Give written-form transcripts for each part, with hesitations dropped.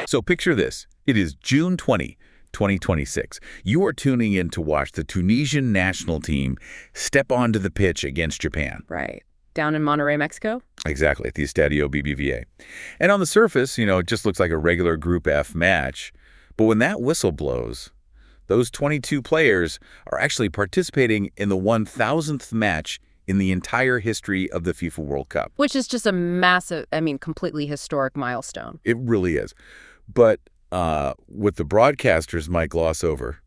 So picture this. It is June 2026. You are tuning in to watch the Tunisian national team step onto the pitch against Japan. Right. Down in Monterrey, Mexico? Exactly, at the Estadio BBVA. And on the surface, it just looks like a regular Group F match. But when that whistle blows, those 22 players are actually participating in the 1,000th match in the entire history of the FIFA World Cup. Which is just a massive, completely historic milestone. It really is. But what the broadcasters might gloss over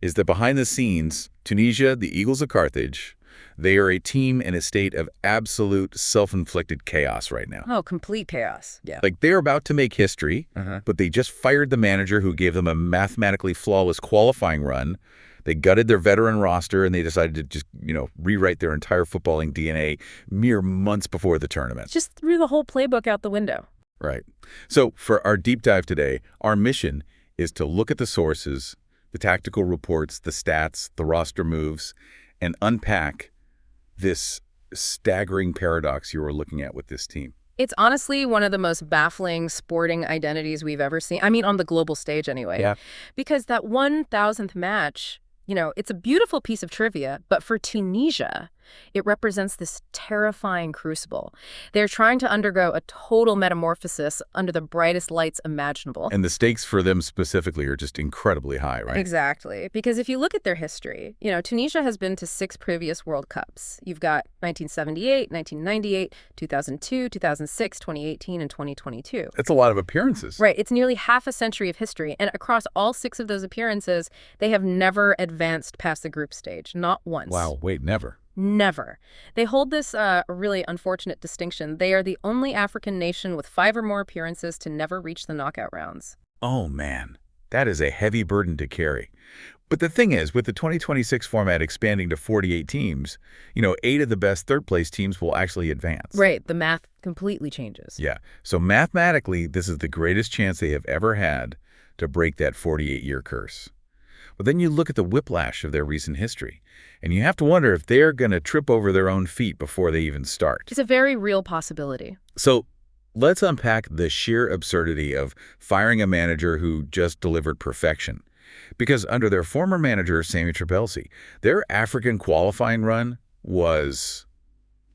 is that behind the scenes, Tunisia, the Eagles of Carthage, they are a team in a state of absolute self-inflicted chaos right now. Oh, complete chaos. Yeah. Like they're about to make history, but they just fired the manager who gave them a mathematically flawless qualifying run. They gutted their veteran roster, and they decided to just, rewrite their entire footballing DNA mere months before the tournament. Just threw the whole playbook out the window. Right. So for our deep dive today, our mission is to look at the sources, the tactical reports, the stats, the roster moves, and unpack this staggering paradox you are looking at with this team. It's honestly one of the most baffling sporting identities we've ever seen. On the global stage anyway. Yeah. Because that 1,000th match, it's a beautiful piece of trivia, but for Tunisia, it represents this terrifying crucible. They're trying to undergo a total metamorphosis under the brightest lights imaginable. And the stakes for them specifically are just incredibly high, right? Exactly. Because if you look at their history, Tunisia has been to 6 previous World Cups. You've got 1978, 1998, 2002, 2006, 2018, and 2022. That's a lot of appearances. Right. It's nearly half a century of history. And across all 6 of those appearances, they have never advanced past the group stage. Not once. Wow. Wait, never. Never. They hold this really unfortunate distinction. They are the only African nation with 5 or more appearances to never reach the knockout rounds. Oh, man. That is a heavy burden to carry. But the thing is, with the 2026 format expanding to 48 teams, 8 of the best third-place teams will actually advance. Right. The math completely changes. Yeah. So mathematically, this is the greatest chance they have ever had to break that 48-year curse. But then you look at the whiplash of their recent history, and you have to wonder if they're going to trip over their own feet before they even start. It's a very real possibility. So let's unpack the sheer absurdity of firing a manager who just delivered perfection. Because under their former manager, Sami Trabelsi, their African qualifying run was,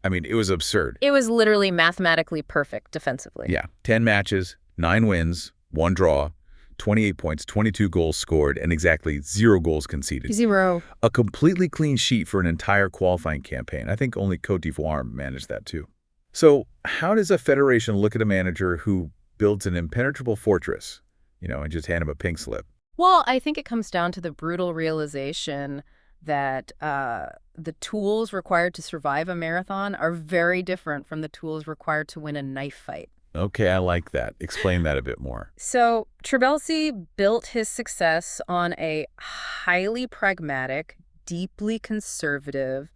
it was absurd. It was literally mathematically perfect defensively. Yeah. 10 matches, 9 wins, 1 draw, 28 points, 22 goals scored, and exactly 0 goals conceded. 0. A completely clean sheet for an entire qualifying campaign. I think only Côte d'Ivoire managed that too. So how does a federation look at a manager who builds an impenetrable fortress, and just hand him a pink slip? Well, I think it comes down to the brutal realization that the tools required to survive a marathon are very different from the tools required to win a knife fight. Okay, I like that. Explain that a bit more. So Trabelsi built his success on a highly pragmatic, deeply conservative,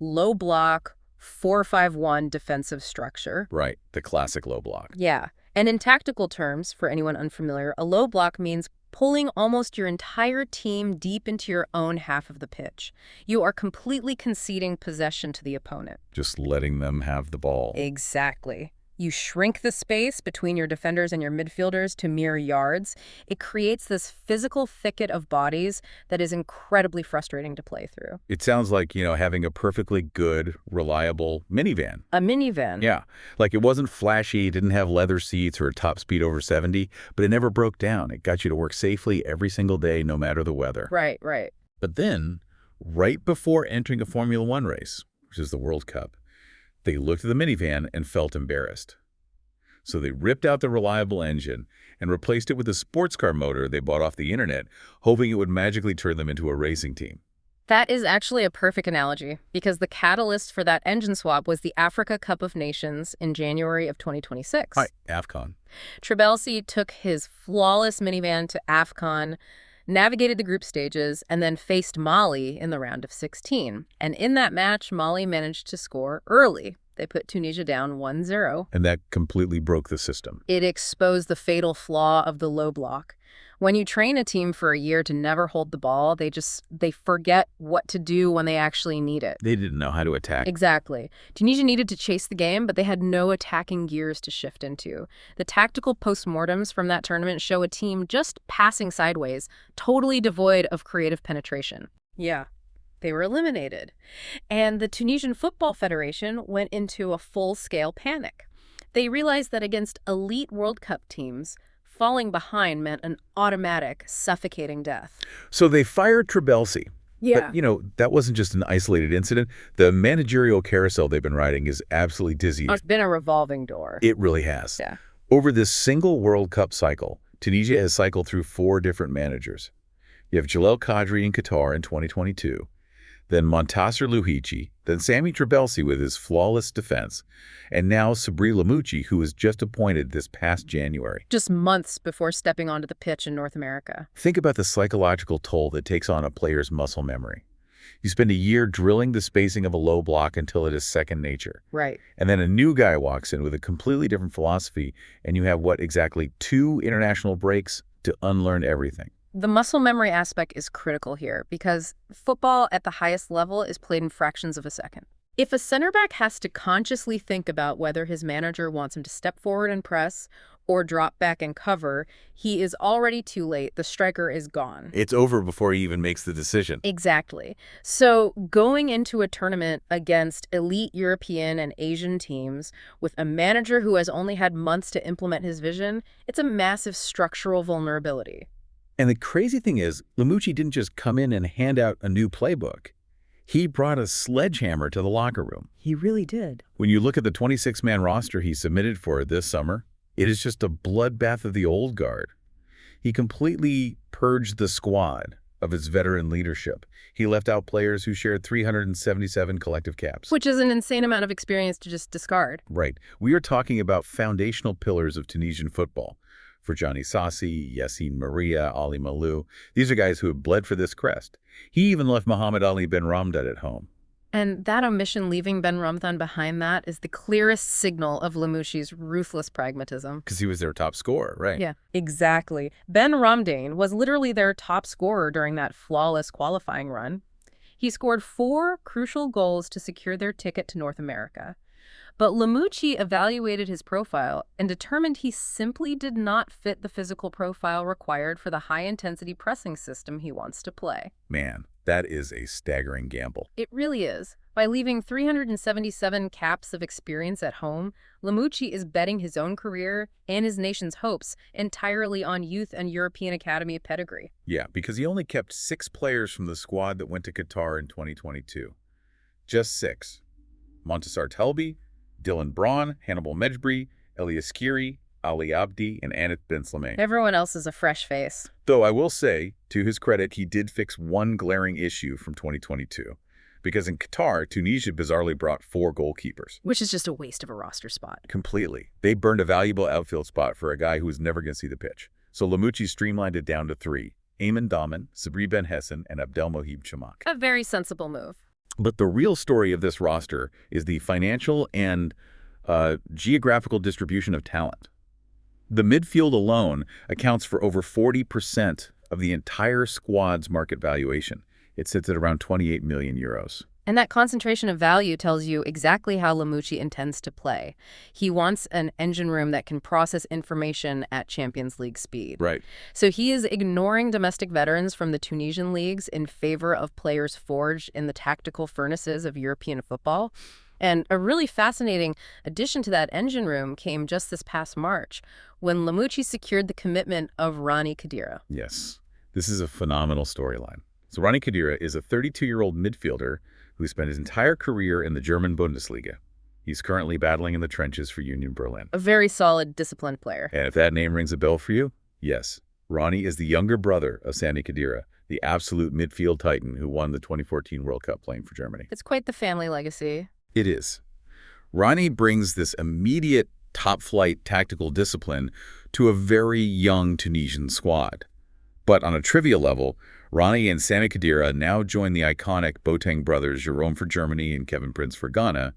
low block, 4-5-1 defensive structure. Right, the classic low block. Yeah. And in tactical terms, for anyone unfamiliar, a low block means pulling almost your entire team deep into your own half of the pitch. You are completely conceding possession to the opponent. Just letting them have the ball. Exactly. You shrink the space between your defenders and your midfielders to mere yards. It creates this physical thicket of bodies that is incredibly frustrating to play through. It sounds like, having a perfectly good, reliable minivan. A minivan. Yeah. Like it wasn't flashy, didn't have leather seats or a top speed over 70, but it never broke down. It got you to work safely every single day, no matter the weather. Right, right. But then, right before entering a Formula One race, which is the World Cup, they looked at the minivan and felt embarrassed. So they ripped out the reliable engine and replaced it with a sports car motor they bought off the internet, hoping it would magically turn them into a racing team. That is actually a perfect analogy, because the catalyst for that engine swap was the Africa Cup of Nations in January of 2026. Hi, AFCON. Trabelsi took his flawless minivan to AFCON, navigated the group stages, and then faced Mali in the round of 16. And in that match, Mali managed to score early. They put Tunisia down 1-0. And that completely broke the system. It exposed the fatal flaw of the low block. When you train a team for a year to never hold the ball, they forget what to do when they actually need it. They didn't know how to attack. Exactly. Tunisia needed to chase the game, but they had no attacking gears to shift into. The tactical postmortems from that tournament show a team just passing sideways, totally devoid of creative penetration. Yeah, they were eliminated. And the Tunisian Football Federation went into a full-scale panic. They realized that against elite World Cup teams, falling behind meant an automatic, suffocating death. So they fired Trabelsi. Yeah. But, that wasn't just an isolated incident. The managerial carousel they've been riding is absolutely dizzy. It's been a revolving door. It really has. Yeah. Over this single World Cup cycle, Tunisia has cycled through 4 different managers. You have Jalel Kadri in Qatar in 2022, then Montasser Louhichi, then Sami Trabelsi with his flawless defense, and now Sabri Lamouchi, who was just appointed this past January. Just months before stepping onto the pitch in North America. Think about the psychological toll that takes on a player's muscle memory. You spend a year drilling the spacing of a low block until it is second nature. Right. And then a new guy walks in with a completely different philosophy, and you have, exactly 2 international breaks to unlearn everything. The muscle memory aspect is critical here because football at the highest level is played in fractions of a second. If a center back has to consciously think about whether his manager wants him to step forward and press or drop back and cover, he is already too late. The striker is gone. It's over before he even makes the decision. Exactly. So going into a tournament against elite European and Asian teams with a manager who has only had months to implement his vision, it's a massive structural vulnerability. And the crazy thing is, Lamouchi didn't just come in and hand out a new playbook. He brought a sledgehammer to the locker room. He really did. When you look at the 26-man roster he submitted for this summer, it is just a bloodbath of the old guard. He completely purged the squad of its veteran leadership. He left out players who shared 377 collective caps. Which is an insane amount of experience to just discard. Right. We are talking about foundational pillars of Tunisian football. Ferjani Sassi, Yassine Maria, Ali Malou. These are guys who have bled for this crest. He even left Mohammed Ali Ben Ramdan at home. And that omission leaving Ben Ramdan behind that is the clearest signal of Lamouchi's ruthless pragmatism. Because he was their top scorer, right? Yeah, exactly. Ben Ramdan was literally their top scorer during that flawless qualifying run. He scored 4 crucial goals to secure their ticket to North America. But Lamouchi evaluated his profile and determined he simply did not fit the physical profile required for the high-intensity pressing system he wants to play. Man, that is a staggering gamble. It really is. By leaving 377 caps of experience at home, Lamouchi is betting his own career and his nation's hopes entirely on youth and European Academy pedigree. Yeah, because he only kept 6 players from the squad that went to Qatar in 2022. Just 6. Montassar Telbi, Dylan Braun, Hannibal Mejbri, Elias Kiri, Ali Abdi, and Anet Ben Slimane. Everyone else is a fresh face. Though I will say, to his credit, he did fix one glaring issue from 2022. Because in Qatar, Tunisia bizarrely brought 4 goalkeepers. Which is just a waste of a roster spot. Completely. They burned a valuable outfield spot for a guy who was never going to see the pitch. So Lamouchi streamlined it down to 3. Ayman Daman, Sabri Ben Hessen, and Abdelmohib Chamak. A very sensible move. But the real story of this roster is the financial and geographical distribution of talent. The midfield alone accounts for over 40% of the entire squad's market valuation. It sits at around 28 million euros. And that concentration of value tells you exactly how Lamouchi intends to play. He wants an engine room that can process information at Champions League speed. Right. So he is ignoring domestic veterans from the Tunisian leagues in favor of players forged in the tactical furnaces of European football. And a really fascinating addition to that engine room came just this past March, when Lamouchi secured the commitment of Rani Khedira. Yes. This is a phenomenal storyline. So Rani Khedira is a 32-year-old midfielder who spent his entire career in the German Bundesliga. He's currently battling in the trenches for Union Berlin. A very solid, disciplined player. And if that name rings a bell for you, yes. Rani is the younger brother of Sami Khedira, the absolute midfield titan who won the 2014 World Cup playing for Germany. It's quite the family legacy. It is. Rani brings this immediate top-flight tactical discipline to a very young Tunisian squad. But on a trivia level, Rani and Sami Khedira now join the iconic Boateng brothers Jerome for Germany and Kevin Prince for Ghana,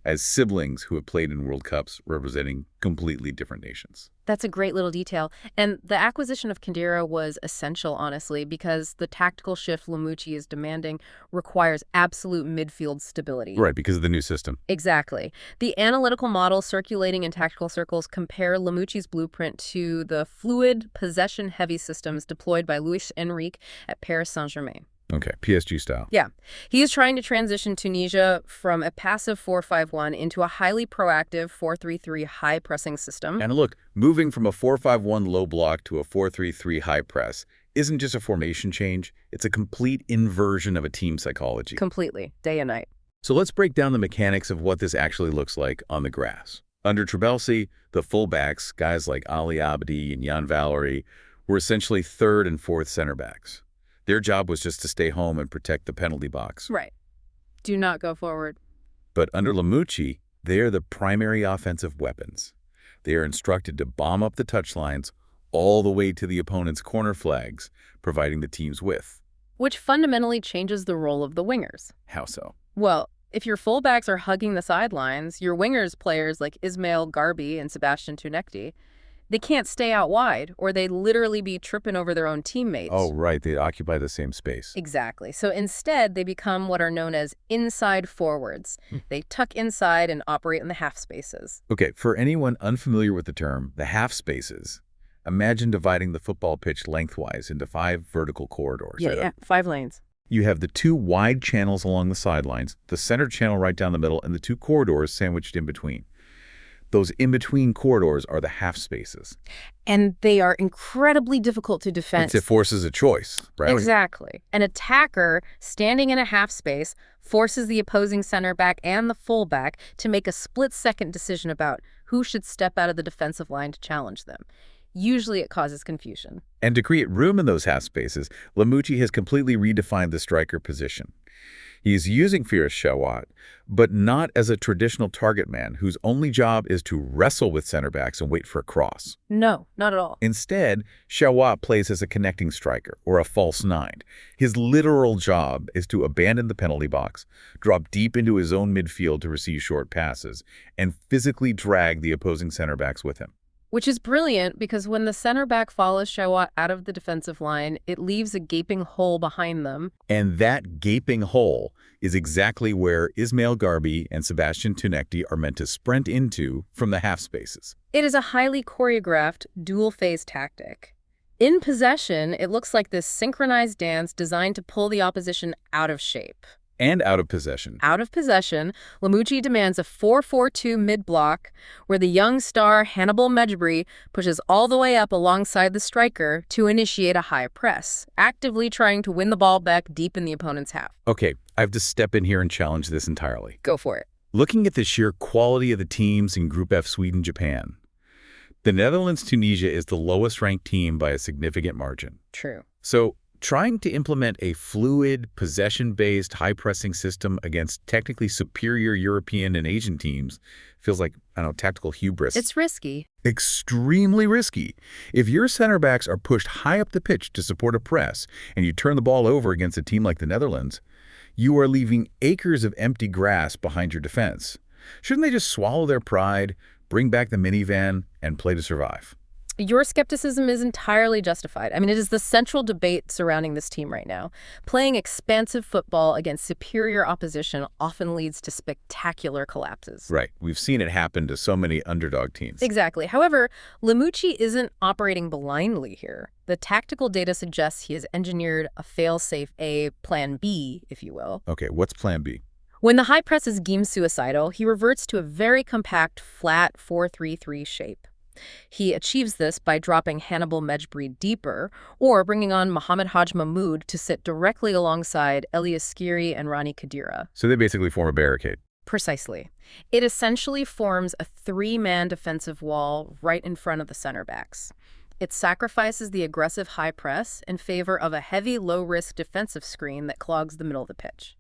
as siblings who have played in World Cups representing completely different nations. That's a great little detail. And the acquisition of Khedira was essential, honestly, because the tactical shift Lamouchi is demanding requires absolute midfield stability. Right, because of the new system. Exactly. The analytical models circulating in tactical circles compare Lamouchi's blueprint to the fluid, possession-heavy systems deployed by Luis Enrique at Paris Saint-Germain. Okay, PSG style. Yeah. He is trying to transition Tunisia from a passive 4-5-1 into a highly proactive 4-3-3 high-pressing system. And look, moving from a 4-5-1 low block to a 4-3-3 high press isn't just a formation change, it's a complete inversion of a team psychology. Completely, day and night. So let's break down the mechanics of what this actually looks like on the grass. Under Trabelsi, the fullbacks, guys like Ali Abdi and Jan Valery, were essentially third and fourth center backs. Their job was just to stay home and protect the penalty box. Right. Do not go forward. But under Lamouchi, they are the primary offensive weapons. They are instructed to bomb up the touchlines all the way to the opponent's corner flags, providing the team's width. Which fundamentally changes the role of the wingers. How so? Well, if your fullbacks are hugging the sidelines, your wingers players like Ismail Garbi and Sebastian Tunekti, they can't stay out wide, or they'd literally be tripping over their own teammates. Oh, right. They occupy the same space. Exactly. So instead, they become what are known as inside forwards. They tuck inside and operate in the half spaces. Okay, for anyone unfamiliar with the term, the half spaces, imagine dividing the football pitch lengthwise into 5 vertical corridors. Yeah, 5 lanes. You have the 2 wide channels along the sidelines, the center channel right down the middle, and the 2 corridors sandwiched in between. Those in-between corridors are the half spaces. And they are incredibly difficult to defend. It forces a choice, right? Exactly. An attacker standing in a half space forces the opposing center back and the fullback to make a split-second decision about who should step out of the defensive line to challenge them. Usually it causes confusion. And to create room in those half spaces, Lamouchi has completely redefined the striker position. He is using Firas Shawat, but not as a traditional target man whose only job is to wrestle with center backs and wait for a cross. No, not at all. Instead, Shawat plays as a connecting striker, or a false 9. His literal job is to abandon the penalty box, drop deep into his own midfield to receive short passes, and physically drag the opposing center backs with him. Which is brilliant because when the center back follows Shawat out of the defensive line, it leaves a gaping hole behind them. And that gaping hole is exactly where Ismail Garbi and Sebastian Tunekti are meant to sprint into from the half spaces. It is a highly choreographed, dual-phase tactic. In possession, it looks like this synchronized dance designed to pull the opposition out of shape. And out of possession. Out of possession, Lamouchi demands a 4-4-2 mid-block where the young star Hannibal Mejbri pushes all the way up alongside the striker to initiate a high press, actively trying to win the ball back deep in the opponent's half. Okay, I have to step in here and challenge this entirely. Go for it. Looking at the sheer quality of the teams in Group F, Sweden, Japan, the Netherlands-Tunisia is the lowest-ranked team by a significant margin. True. So, trying to implement a fluid, possession-based, high-pressing system against technically superior European and Asian teams feels like, I don't know, tactical hubris. It's risky. Extremely risky. If your center backs are pushed high up the pitch to support a press and you turn the ball over against a team like the Netherlands, you are leaving acres of empty grass behind your defense. Shouldn't they just swallow their pride, bring back the minivan, and play to survive? Your skepticism is entirely justified. I mean, it is the central debate surrounding this team right now. Playing expansive football against superior opposition often leads to spectacular collapses. Right. We've seen it happen to so many underdog teams. Exactly. However, Lamouchi isn't operating blindly here. The tactical data suggests he has engineered a fail-safe plan B, if you will. Okay, what's plan B? When the high press is deemed suicidal, he reverts to a very compact, flat 4-3-3 shape. He achieves this by dropping Hannibal Mejbri deeper or bringing on Mohamed Haj Mahmoud to sit directly alongside Elias Skiri and Rani Khedira. So they basically form a barricade. Precisely. It essentially forms a 3-man defensive wall right in front of the center backs. It sacrifices the aggressive high press in favor of a heavy, low-risk defensive screen that clogs the middle of the pitch.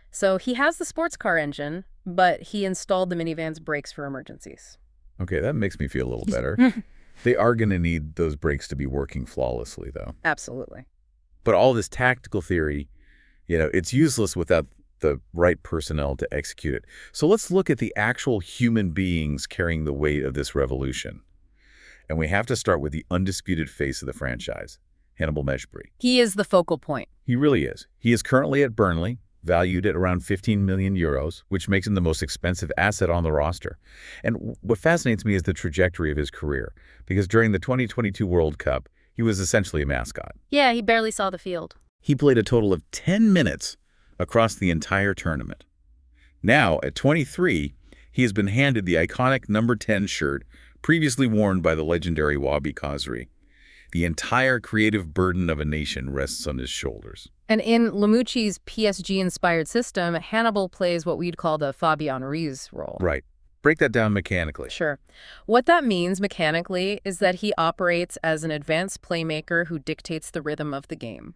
So he has the sports car engine, but he installed the minivan's brakes for emergencies. Okay, that makes me feel a little better. They are going to need those brakes to be working flawlessly, though. Absolutely. But all this tactical theory, it's useless without the right personnel to execute it. So let's look at the actual human beings carrying the weight of this revolution. And we have to start with the undisputed face of the franchise, Hannibal Mejbri. He is the focal point. He really is. He is currently at Burnley, valued at around 15 million euros, which makes him the most expensive asset on the roster. And what fascinates me is the trajectory of his career, because during the 2022 World Cup, he was essentially a mascot. Yeah, he barely saw the field. He played a total of 10 minutes across the entire tournament. Now, at 23, he has been handed the iconic number 10 shirt previously worn by the legendary Wabi Khazri. The entire creative burden of a nation rests on his shoulders. And in Lamucci's PSG-inspired system, Hannibal plays what we'd call the Fabian Ruiz role. Right. Break that down mechanically. Sure. What that means mechanically is that he operates as an advanced playmaker who dictates the rhythm of the game.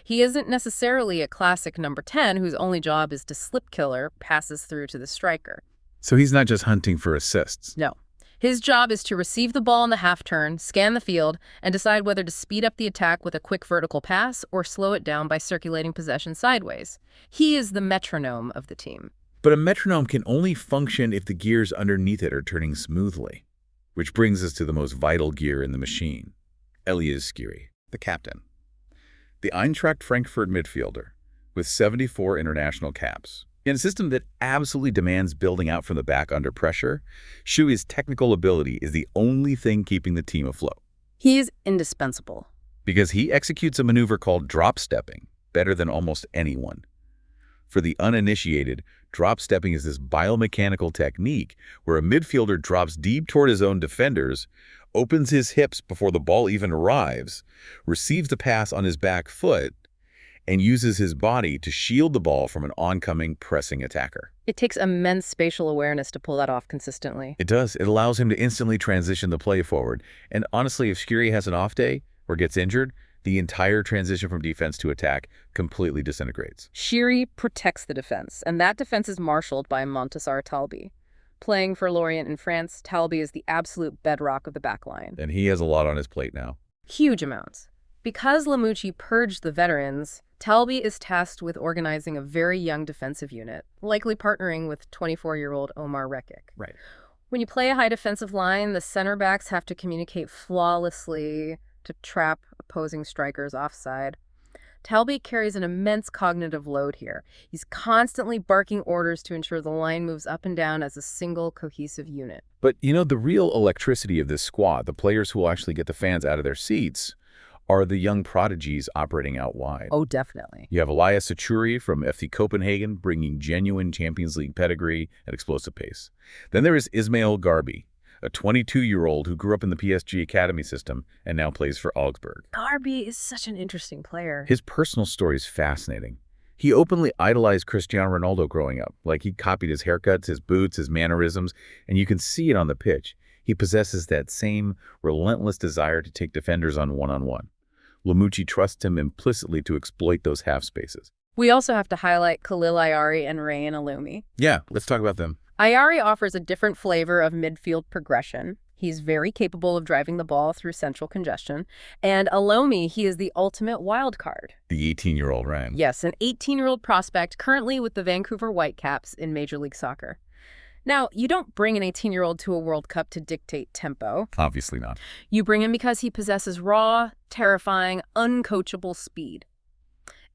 He isn't necessarily a classic number 10 whose only job is to slip killer passes through to the striker. So he's not just hunting for assists. No. His job is to receive the ball in the half-turn, scan the field, and decide whether to speed up the attack with a quick vertical pass or slow it down by circulating possession sideways. He is the metronome of the team. But a metronome can only function if the gears underneath it are turning smoothly. Which brings us to the most vital gear in the machine, Elias Skiri, the captain. The Eintracht Frankfurt midfielder, with 74 international caps. In a system that absolutely demands building out from the back under pressure, Shui's technical ability is the only thing keeping the team afloat. He is indispensable. Because he executes a maneuver called drop stepping better than almost anyone. For the uninitiated, drop stepping is this biomechanical technique where a midfielder drops deep toward his own defenders, opens his hips before the ball even arrives, receives the pass on his back foot, and uses his body to shield the ball from an oncoming pressing attacker. It takes immense spatial awareness to pull that off consistently. It does. It allows him to instantly transition the play forward. And honestly, if Skiri has an off day or gets injured, the entire transition from defense to attack completely disintegrates. Skiri protects the defense, and that defense is marshaled by Montassar Talbi. Playing for Lorient in France, Talbi is the absolute bedrock of the backline. And he has a lot on his plate now. Huge amounts. Because Lamucci purged the veterans, Talbi is tasked with organizing a very young defensive unit, likely partnering with 24-year-old Omar Rekik. Right. When you play a high defensive line, the center backs have to communicate flawlessly to trap opposing strikers offside. Talbi carries an immense cognitive load here. He's constantly barking orders to ensure the line moves up and down as a single cohesive unit. But, you know, the real electricity of this squad, the players who will actually get the fans out of their seats, are the young prodigies operating out wide. Oh, definitely. You have Elias Sachuri from FC Copenhagen bringing genuine Champions League pedigree at explosive pace. Then there is Ismail Garbi, a 22-year-old who grew up in the PSG Academy system and now plays for Augsburg. Garbi is such an interesting player. His personal story is fascinating. He openly idolized Cristiano Ronaldo growing up. Like, he copied his haircuts, his boots, his mannerisms, and you can see it on the pitch. He possesses that same relentless desire to take defenders on one-on-one. Lamucci trusts him implicitly to exploit those half spaces. We also have to highlight Khalil Ayari and Rayan Alumi. Yeah, let's talk about them. Ayari offers a different flavor of midfield progression. He's very capable of driving the ball through central congestion. And Alumi, he is the ultimate wild card. The 18-year-old Ryan. Yes, an 18-year-old prospect currently with the Vancouver Whitecaps in Major League Soccer. Now, you don't bring an 18-year-old to a World Cup to dictate tempo. Obviously not. You bring him because he possesses raw, terrifying, uncoachable speed.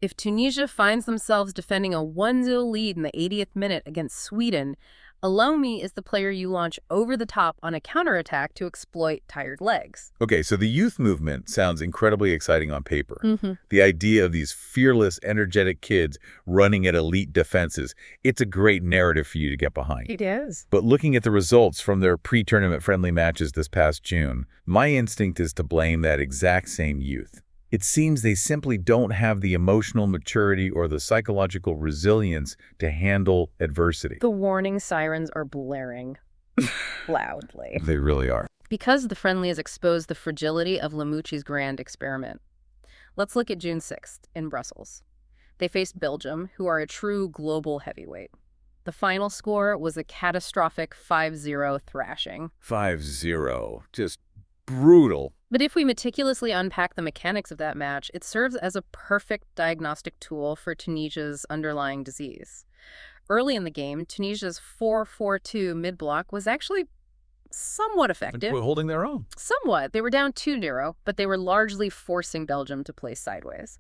If Tunisia finds themselves defending a 1-0 lead in the 80th minute against Sweden, Alumi is the player you launch over the top on a counterattack to exploit tired legs. Okay, so the youth movement sounds incredibly exciting on paper. Mm-hmm. The idea of these fearless, energetic kids running at elite defenses, it's a great narrative for you to get behind. It is. But looking at the results from their pre-tournament friendly matches this past June, my instinct is to blame that exact same youth. It seems they simply don't have the emotional maturity or the psychological resilience to handle adversity. The warning sirens are blaring loudly. They really are. Because the friendly has exposed the fragility of Lamucci's grand experiment. Let's look at June 6th in Brussels. They faced Belgium, who are a true global heavyweight. The final score was a catastrophic 5-0 thrashing. 5-0. Just Brutal. But if we meticulously unpack the mechanics of that match, it serves as a perfect diagnostic tool for Tunisia's underlying disease. Early in the game, Tunisia's 4-4-2 mid-block was actually somewhat effective. Holding their own. Somewhat. They were down 2-0, but they were largely forcing Belgium to play sideways.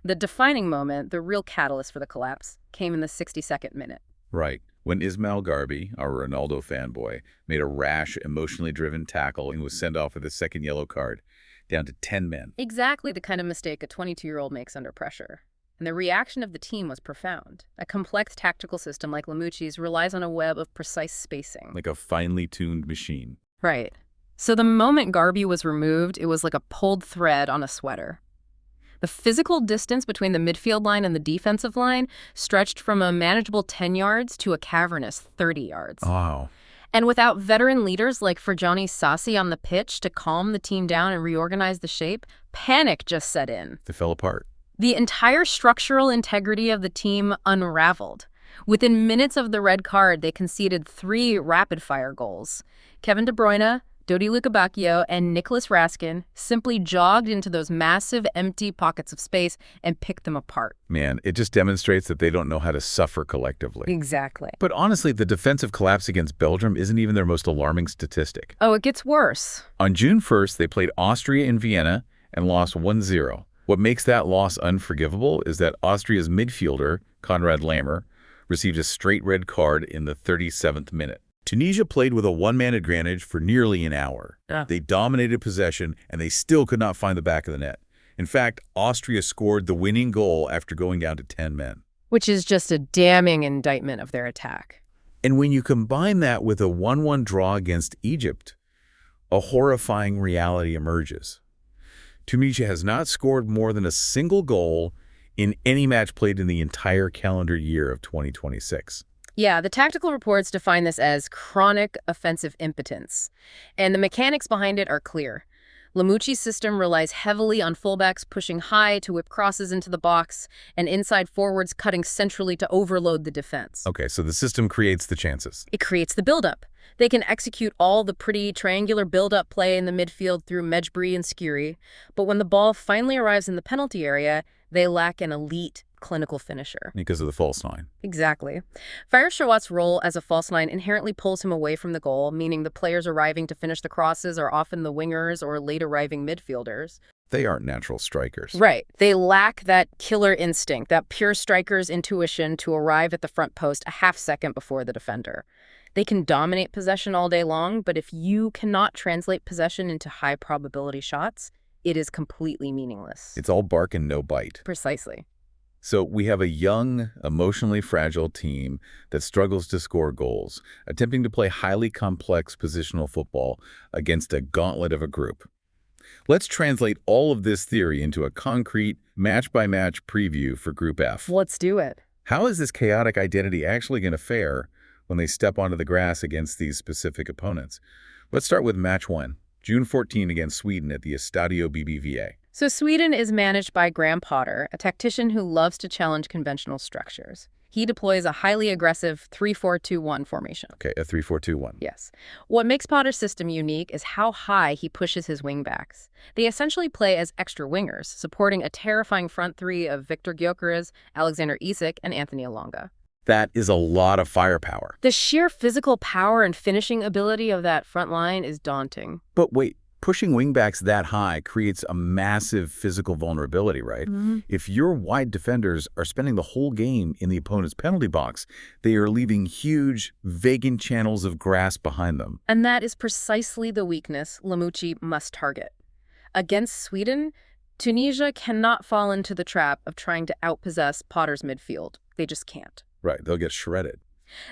The defining moment, the real catalyst for the collapse, came in the 62nd minute. Right. When Ismail Garbi, our Ronaldo fanboy, made a rash, emotionally driven tackle and was sent off with a second yellow card, down to 10 men. Exactly the kind of mistake a 22-year-old makes under pressure. And the reaction of the team was profound. A complex tactical system like Lamouchi's relies on a web of precise spacing. Like a finely tuned machine. Right. So the moment Garbi was removed, it was like a pulled thread on a sweater. The physical distance between the midfield line and the defensive line stretched from a manageable 10 yards to a cavernous 30 yards. Wow. And without veteran leaders like Ferjani Sassi on the pitch to calm the team down and reorganize the shape, panic just set in. They fell apart. The entire structural integrity of the team unraveled. Within minutes of the red card, they conceded 3 rapid-fire goals. Kevin De Bruyne, Dodi Lukebakio, and Nicholas Raskin simply jogged into those massive empty pockets of space and picked them apart. Man, it just demonstrates that they don't know how to suffer collectively. Exactly. But honestly, the defensive collapse against Belgium isn't even their most alarming statistic. Oh, it gets worse. On June 1st, they played Austria in Vienna and lost 1-0. What makes that loss unforgivable is that Austria's midfielder, Konrad Lammer, received a straight red card in the 37th minute. Tunisia played with a one-man advantage for nearly an hour. They dominated possession, and they still could not find the back of the net. In fact, Austria scored the winning goal after going down to 10 men. Which is just a damning indictment of their attack. And when you combine that with a 1-1 draw against Egypt, a horrifying reality emerges. Tunisia has not scored more than a single goal in any match played in the entire calendar year of 2026. Yeah, the tactical reports define this as chronic offensive impotence. And the mechanics behind it are clear. Lamouchi's system relies heavily on fullbacks pushing high to whip crosses into the box and inside forwards cutting centrally to overload the defense. Okay, so the system creates the chances. It creates the buildup. They can execute all the pretty triangular build-up play in the midfield through Mejbri and Skiri, but when the ball finally arrives in the penalty area, they lack an elite clinical finisher. Because of the false nine. Exactly. Faris Shawat's role as a false nine inherently pulls him away from the goal, meaning the players arriving to finish the crosses are often the wingers or late-arriving midfielders. They aren't natural strikers. Right. They lack that killer instinct, that pure striker's intuition to arrive at the front post a half second before the defender. They can dominate possession all day long, but if you cannot translate possession into high-probability shots, it is completely meaningless. It's all bark and no bite. Precisely. So we have a young, emotionally fragile team that struggles to score goals, attempting to play highly complex positional football against a gauntlet of a group. Let's translate all of this theory into a concrete, match-by-match preview for Group F. Let's do it. How is this chaotic identity actually going to fare when they step onto the grass against these specific opponents? Let's start with Match 1, June 14 against Sweden at the Estadio BBVA. So Sweden is managed by Graham Potter, a tactician who loves to challenge conventional structures. He deploys a highly aggressive 3-4-2-1 formation. Okay, a 3-4-2-1. Yes. What makes Potter's system unique is how high he pushes his wingbacks. They essentially play as extra wingers, supporting a terrifying front three of Victor Gyökeres, Alexander Isak, and Anthony Elanga. That is a lot of firepower. The sheer physical power and finishing ability of that front line is daunting. But wait, pushing wingbacks that high creates a massive physical vulnerability, right? Mm-hmm. If your wide defenders are spending the whole game in the opponent's penalty box, they are leaving huge, vacant channels of grass behind them. And that is precisely the weakness Lamouchi must target. Against Sweden, Tunisia cannot fall into the trap of trying to outpossess Potter's midfield. They just can't. Right, they'll get shredded.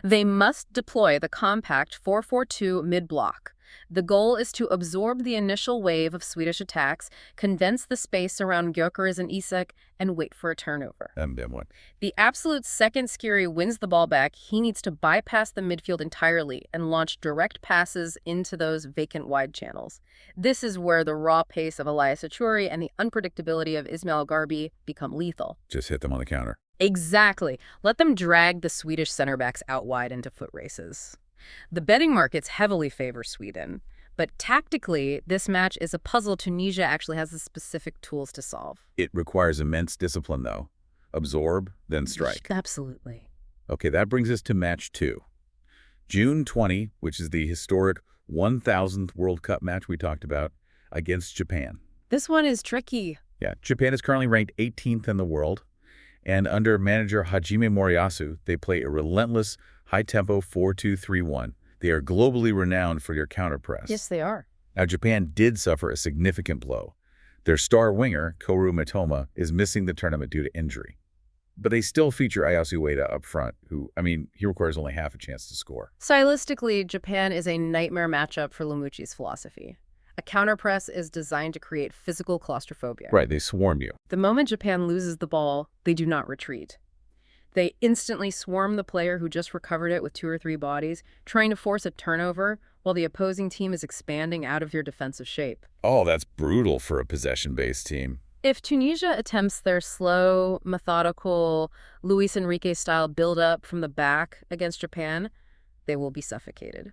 They must deploy the compact 4-4-2 mid-block. The goal is to absorb the initial wave of Swedish attacks, condense the space around Gyökeres and Isak, and wait for a turnover. The absolute second Skiri wins the ball back, he needs to bypass the midfield entirely and launch direct passes into those vacant wide channels. This is where the raw pace of Elias Achuri and the unpredictability of Ismail Garbi become lethal. Just hit them on the counter. Exactly. Let them drag the Swedish center backs out wide into foot races. The betting markets heavily favor Sweden, But tactically, this match is a puzzle Tunisia actually has the specific tools to solve. It requires immense discipline, though. Absorb, then strike. Absolutely. Okay, that brings us to match 2. June 20, which is the historic 1000th World Cup match we talked about, against Japan. This one is tricky. Yeah, Japan is currently ranked 18th in the world, and under manager Hajime Moriyasu, they play a relentless, high-tempo 4-2-3-1. They are globally renowned for their counter-press. Yes, they are. Now, Japan did suffer a significant blow. Their star winger, Koru Mitoma, is missing the tournament due to injury. But they still feature Ayasu Ueda up front, who, he requires only half a chance to score. Stylistically, Japan is a nightmare matchup for Lamucci's philosophy. A counterpress is designed to create physical claustrophobia. Right, they swarm you. The moment Japan loses the ball, they do not retreat. They instantly swarm the player who just recovered it with 2 or 3 bodies, trying to force a turnover while the opposing team is expanding out of your defensive shape. Oh, that's brutal for a possession-based team. If Tunisia attempts their slow, methodical, Luis Enrique-style build-up from the back against Japan, they will be suffocated.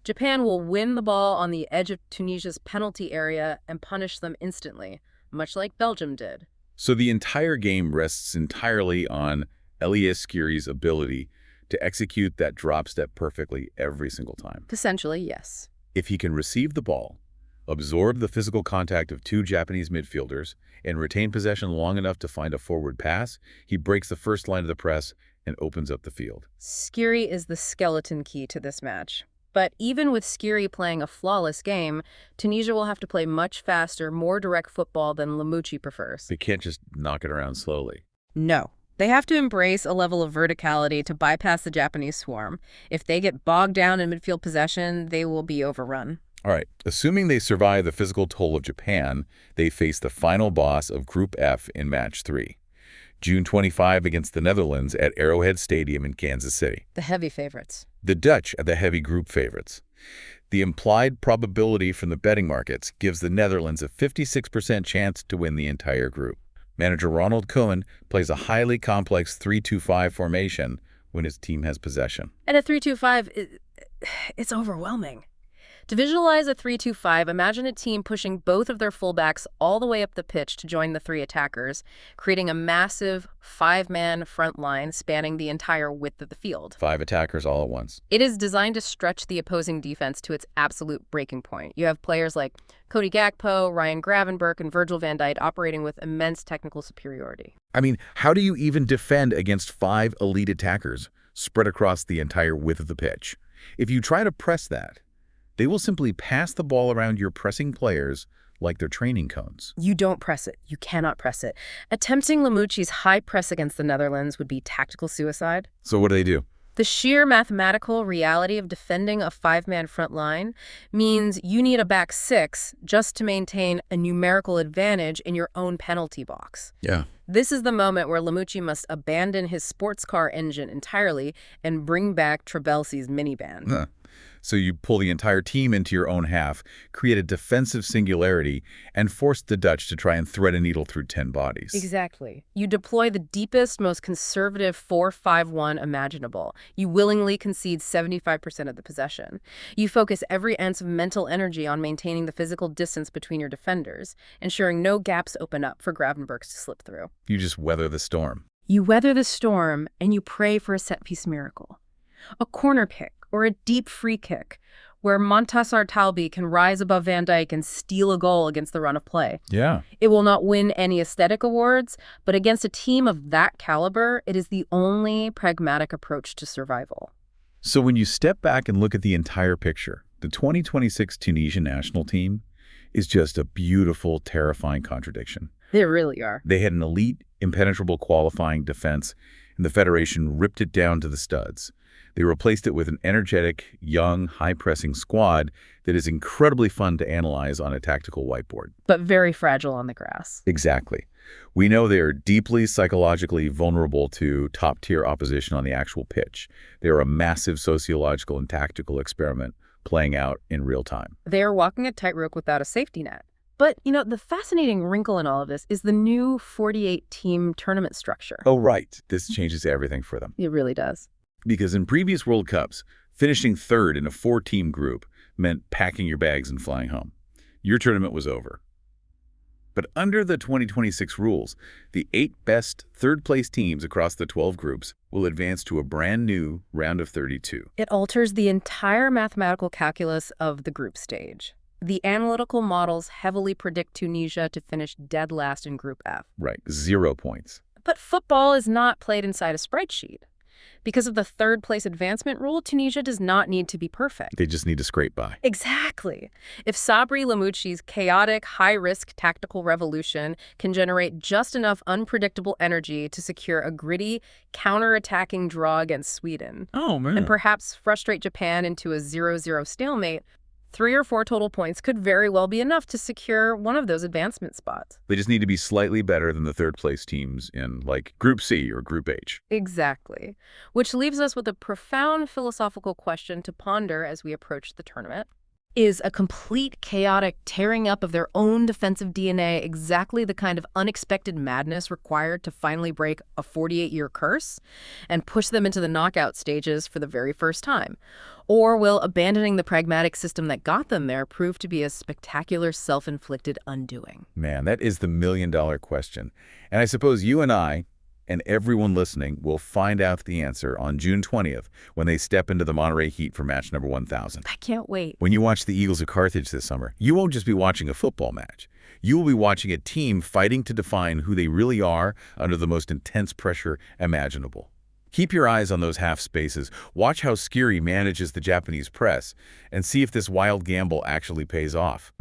Japan will win the ball on the edge of Tunisia's penalty area and punish them instantly, much like Belgium did. So the entire game rests entirely on Elias Skiri's ability to execute that drop step perfectly every single time. Essentially, yes. If he can receive the ball, absorb the physical contact of 2 Japanese midfielders, and retain possession long enough to find a forward pass, he breaks the first line of the press and opens up the field. Skiri is the skeleton key to this match. But even with Skiri playing a flawless game, Tunisia will have to play much faster, more direct football than Lamucci prefers. They can't just knock it around slowly. No. They have to embrace a level of verticality to bypass the Japanese swarm. If they get bogged down in midfield possession, they will be overrun. All right, assuming they survive the physical toll of Japan, they face the final boss of Group F in Match 3. June 25 against the Netherlands at Arrowhead Stadium in Kansas City. The heavy favorites. The Dutch are the heavy group favorites. The implied probability from the betting markets gives the Netherlands a 56% chance to win the entire group. Manager Ronald Koeman plays a highly complex 3-2-5 formation when his team has possession. And a 3-2-5, it's overwhelming. To visualize a 3-2-5, imagine a team pushing both of their fullbacks all the way up the pitch to join the 3 attackers, creating a massive 5-man front line spanning the entire width of the field. 5 attackers all at once. It is designed to stretch the opposing defense to its absolute breaking point. You have players like Cody Gakpo, Ryan Gravenberch, and Virgil van Dijk operating with immense technical superiority. How do you even defend against 5 elite attackers spread across the entire width of the pitch? If you try to press that, they will simply pass the ball around your pressing players like they're training cones. You don't press it. You cannot press it. Attempting Lamucci's high press against the Netherlands would be tactical suicide. So what do? The sheer mathematical reality of defending a 5-man front line means you need a back 6 just to maintain a numerical advantage in your own penalty box. Yeah. This is the moment where Lamucci must abandon his sports car engine entirely and bring back Trabelsi's minivan. Huh. So you pull the entire team into your own half, create a defensive singularity, and force the Dutch to try and thread a needle through 10 bodies. Exactly. You deploy the deepest, most conservative 4-5-1 imaginable. You willingly concede 75% of the possession. You focus every ounce of mental energy on maintaining the physical distance between your defenders, ensuring no gaps open up for Gravenberch to slip through. You just weather the storm. You weather the storm, and you pray for a set-piece miracle. A corner kick, or a deep free kick, where Montassar Talbi can rise above Van Dijk and steal a goal against the run of play. Yeah. It will not win any aesthetic awards, but against a team of that caliber, it is the only pragmatic approach to survival. So when you step back and look at the entire picture, the 2026 Tunisian national team is just a beautiful, terrifying contradiction. They really are. They had an elite, impenetrable qualifying defense, and the Federation ripped it down to the studs. They replaced it with an energetic, young, high-pressing squad that is incredibly fun to analyze on a tactical whiteboard. But very fragile on the grass. Exactly. We know they are deeply psychologically vulnerable to top-tier opposition on the actual pitch. They are a massive sociological and tactical experiment playing out in real time. They are walking a tightrope without a safety net. But, the fascinating wrinkle in all of this is the new 48-team tournament structure. Oh, right. This changes everything for them. It really does. Because in previous World Cups, finishing third in a 4-team group meant packing your bags and flying home. Your tournament was over. But under the 2026 rules, the 8 best third-place teams across the 12 groups will advance to a brand new round of 32. It alters the entire mathematical calculus of the group stage. The analytical models heavily predict Tunisia to finish dead last in Group F. Right, 0 points. But football is not played inside a spreadsheet. Because of the third-place advancement rule, Tunisia does not need to be perfect. They just need to scrape by. Exactly. If Sabri Lamouchi's chaotic, high-risk tactical revolution can generate just enough unpredictable energy to secure a gritty, counter-attacking draw against Sweden, and perhaps frustrate Japan into a 0-0 stalemate, 3 or 4 total points could very well be enough to secure one of those advancement spots. They just need to be slightly better than the third-place teams in, like, Group C or Group H. Exactly. Which leaves us with a profound philosophical question to ponder as we approach the tournament. Is a complete chaotic tearing up of their own defensive DNA exactly the kind of unexpected madness required to finally break a 48-year curse and push them into the knockout stages for the very first time? Or will abandoning the pragmatic system that got them there prove to be a spectacular self-inflicted undoing? Man, that is the million-dollar question. And I suppose you and I, and everyone listening, will find out the answer on June 20th when they step into the Monterey Heat for match number 1,000. I can't wait. When you watch the Eagles of Carthage this summer, you won't just be watching a football match. You will be watching a team fighting to define who they really are under the most intense pressure imaginable. Keep your eyes on those half spaces, watch how Skiri manages the Japanese press, and see if this wild gamble actually pays off.